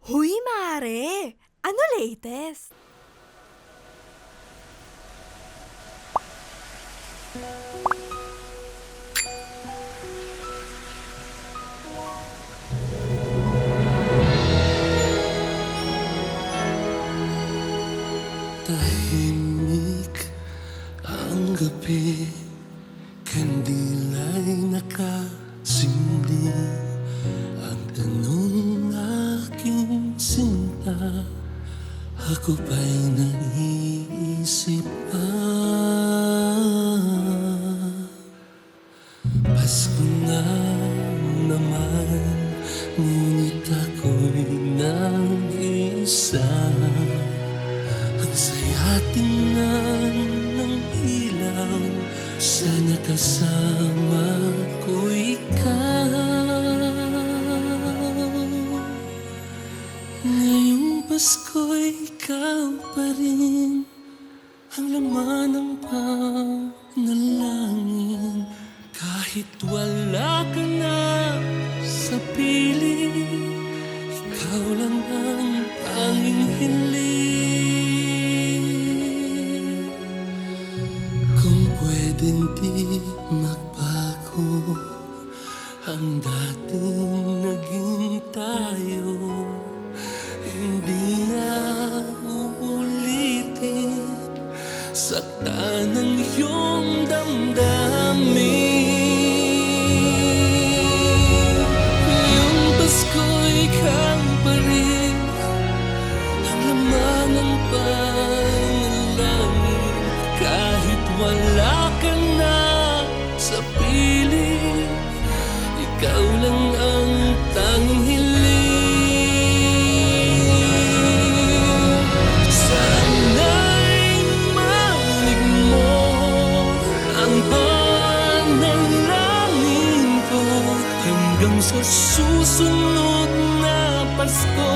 Huy, mare! Ano latest? Tahimik ang gabi, kandila'y nakasindi. Ang tanong aking sinta, ako ba'y naiisip pa? Pasko na naman, ngunit ako'y nag-isa. Ang saya tingnan ng ilaw, sana kasama ko ikaw. Ngayong Pasko'y ikaw pa rin ang laman ng panalangin. Kahit wala ka na sa piling, ikaw lang ang tanging hiling. Kung pwedeng di magbago ang dating naging tayo, hindi na uulitin, saktan ng iyong damdamin. Ngayong Pasko'y ikaw pa rin ang laman ng panalangin. Kahit wala ka na sa piling, ikaw lang ang tanging hiling. Sana'y marinig mo ang panalangin ko hanggang sa susunod na Pasko.